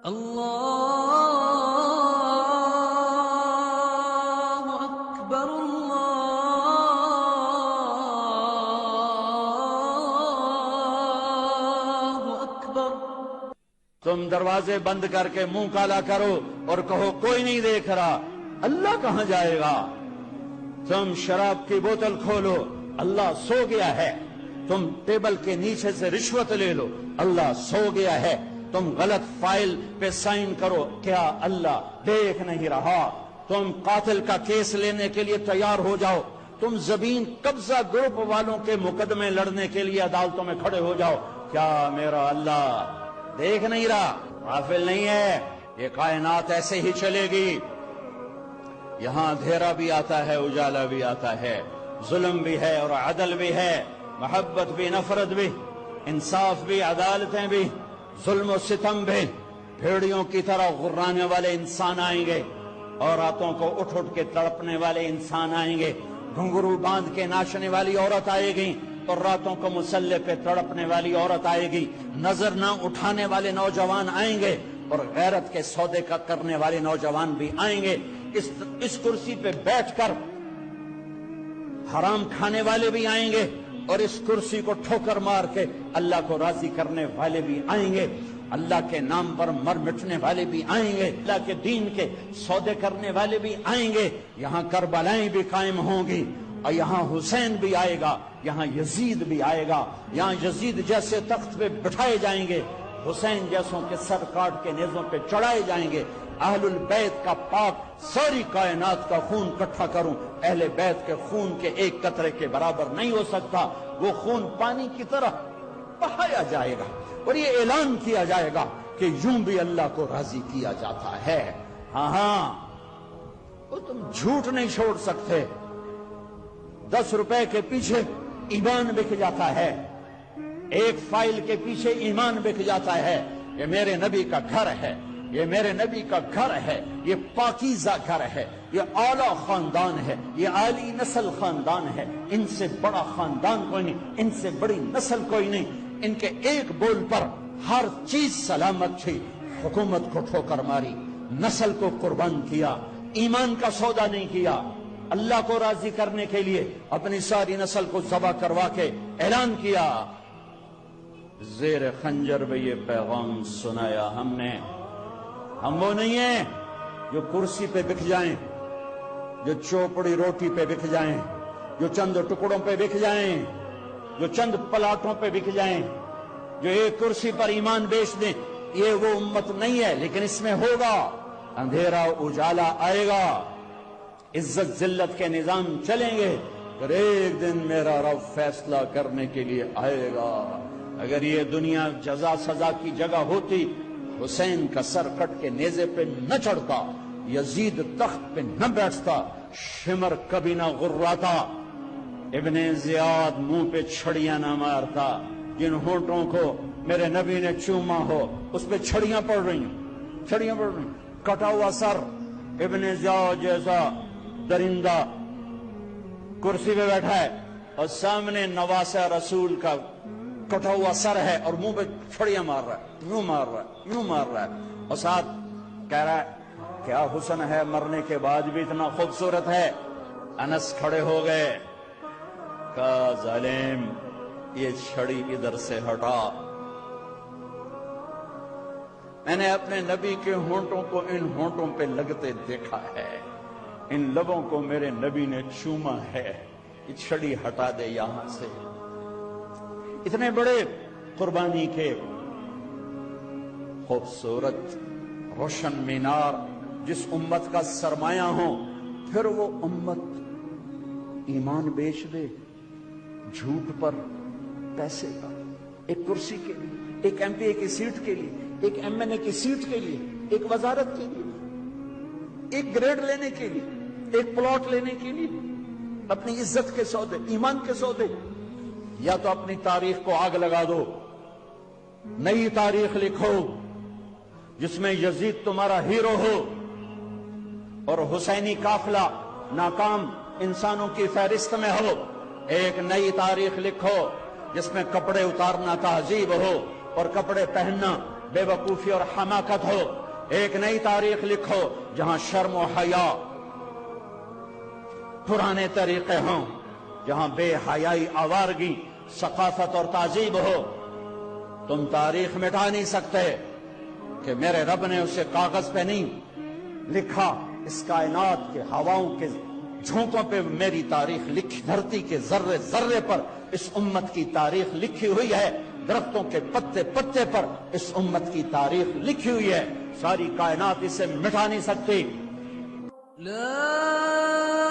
اللہ اکبر اللہ اکبر۔ تم دروازے بند کر کے منہ کالا کرو اور کہو کوئی نہیں دیکھ رہا، اللہ کہاں جائے گا؟ تم شراب کی بوتل کھولو، اللہ سو گیا ہے۔ تم ٹیبل کے نیچے سے رشوت لے لو، اللہ سو گیا ہے۔ تم غلط فائل پہ سائن کرو، کیا اللہ دیکھ نہیں رہا؟ تم قاتل کا کیس لینے کے لیے تیار ہو جاؤ، تم زمین قبضہ گروپ والوں کے مقدمے لڑنے کے لیے عدالتوں میں کھڑے ہو جاؤ، کیا میرا اللہ دیکھ نہیں رہا؟ غافل نہیں ہے۔ یہ کائنات ایسے ہی چلے گی، یہاں اندھیرا بھی آتا ہے، اجالا بھی آتا ہے، ظلم بھی ہے اور عدل بھی ہے، محبت بھی نفرت بھی، انصاف بھی عدالتیں بھی، ظلم و ستم بھی۔ بھیڑیوں کی طرح غرانے والے انسان آئیں گے، اور راتوں کو اٹھ اٹھ کے تڑپنے والے انسان آئیں گے، گھنگرو باندھ کے ناچنے والی عورت آئے گی، اور راتوں کو مسلح پہ تڑپنے والی عورت آئے گی، نظر نہ اٹھانے والے نوجوان آئیں گے، اور غیرت کے سودے کا کرنے والے نوجوان بھی آئیں گے۔ اس کرسی پہ بیٹھ کر حرام کھانے والے بھی آئیں گے، اور اس کرسی کو ٹھوکر مار کے اللہ کو راضی کرنے والے بھی آئیں گے، اللہ کے نام پر مر مٹنے والے بھی آئیں گے، اللہ کے دین کے سودے کرنے والے بھی آئیں گے۔ یہاں کربلائیں بھی قائم ہوں گی، اور یہاں حسین بھی آئے گا، یہاں یزید بھی آئے گا، یہاں یزید جیسے تخت پہ بٹھائے جائیں گے، حسین جیسوں کے سر کاٹ کے نیزوں پہ چڑھائے جائیں گے۔ اہل البیت کا پاک ساری کائنات کا خون اکٹھا کروں، اہل بیت کے خون کے ایک قطرے کے برابر نہیں ہو سکتا۔ وہ خون پانی کی طرح بہایا جائے گا، اور یہ اعلان کیا جائے گا کہ یوں بھی اللہ کو راضی کیا جاتا ہے۔ ہاں وہ تم جھوٹ نہیں چھوڑ سکتے۔ 10 روپے کے پیچھے ایمان بک جاتا ہے، ایک فائل کے پیچھے ایمان بک جاتا ہے۔ یہ میرے نبی کا گھر ہے، یہ میرے نبی کا گھر ہے، یہ پاکیزہ گھر ہے، یہ اعلیٰ خاندان ہے، یہ عالی نسل خاندان ہے۔ ان سے بڑا خاندان کوئی نہیں، ان سے بڑی نسل کوئی نہیں۔ ان کے ایک بول پر ہر چیز سلامت تھی۔ حکومت کو ٹھوکر ماری، نسل کو قربان کیا، ایمان کا سودا نہیں کیا، اللہ کو راضی کرنے کے لیے اپنی ساری نسل کو ذبح کروا کے اعلان کیا۔ زیر خنجر میں یہ پیغام سنایا ہم نے۔ ہم وہ نہیں ہیں جو کرسی پہ بک جائیں، جو چوپڑی روٹی پہ بک جائیں، جو چند ٹکڑوں پہ بک جائیں، جو چند پلاٹوں پہ بک جائیں، جو ایک کرسی پر ایمان بیچ دیں۔ یہ وہ امت نہیں ہے، لیکن اس میں ہوگا، اندھیرا اجالا آئے گا، عزت ذلت کے نظام چلیں گے، اور ایک دن میرا رب فیصلہ کرنے کے لیے آئے گا۔ اگر یہ دنیا جزا سزا کی جگہ ہوتی، حسین کا سر کٹ کے نیزے پہ نہ چڑھتا، یزید تخت پہ نہ بیٹھتا، شمر کبھی نہ غراتا، ابن زیاد منہ پہ چھڑیاں نہ مارتا۔ جن ہونٹوں کو میرے نبی نے چوما ہو اس پہ چھڑیاں پڑ رہی ہیں، چھڑیاں پڑ رہی ہیں۔ کٹا ہوا سر، ابن زیاد جیسا درندہ کرسی پہ بیٹھا ہے، اور سامنے نواسہ رسول کا کٹا ہوا سر ہے، اور منہ پہ چھڑیاں مار رہا ہے، یوں مار رہا ہے، یوں مار رہا ہے، اور ساتھ کہہ رہا ہے کیا حسن ہے، مرنے کے بعد بھی اتنا خوبصورت ہے۔ انس کھڑے ہو گئے، کہا ظالم یہ چھڑی ادھر سے ہٹا۔ میں نے اپنے نبی کے ہونٹوں کو ان ہونٹوں پہ لگتے دیکھا ہے، ان لبوں کو میرے نبی نے چوما ہے، یہ چھڑی ہٹا دے یہاں سے۔ اتنے بڑے قربانی کے خوبصورت روشن مینار جس امت کا سرمایہ ہو، پھر وہ امت ایمان بیچ دے جھوٹ پر، پیسے کا، ایک کرسی کے لیے، ایک ایم پی اے کی سیٹ کے لیے، ایک ایم این اے کی سیٹ کے لیے، ایک وزارت کے لیے، ایک گریڈ لینے کے لیے، ایک پلاٹ لینے کے لیے، اپنی عزت کے سودے، ایمان کے سودے۔ یا تو اپنی تاریخ کو آگ لگا دو، نئی تاریخ لکھو جس میں یزید تمہارا ہیرو ہو، اور حسینی قافلہ ناکام انسانوں کی فہرست میں ہو۔ ایک نئی تاریخ لکھو جس میں کپڑے اتارنا تہذیب ہو، اور کپڑے پہننا بے وقوفی اور حماقت ہو، ایک نئی تاریخ لکھو جہاں شرم و حیا پرانے طریقے ہوں، جہاں بے حیائی، آوارگی، ثقافت اور تہذیب ہو۔ تم تاریخ مٹا نہیں سکتے کہ میرے رب نے اسے کاغذ پہ نہیں لکھا، اس کائنات کے ہواؤں کے جھونکوں پہ میری تاریخ لکھی، دھرتی کے ذرے ذرے پر اس امت کی تاریخ لکھی ہوئی ہے، درختوں کے پتے پتے پر اس امت کی تاریخ لکھی ہوئی ہے، ساری کائنات اسے مٹا نہیں سکتی۔ لا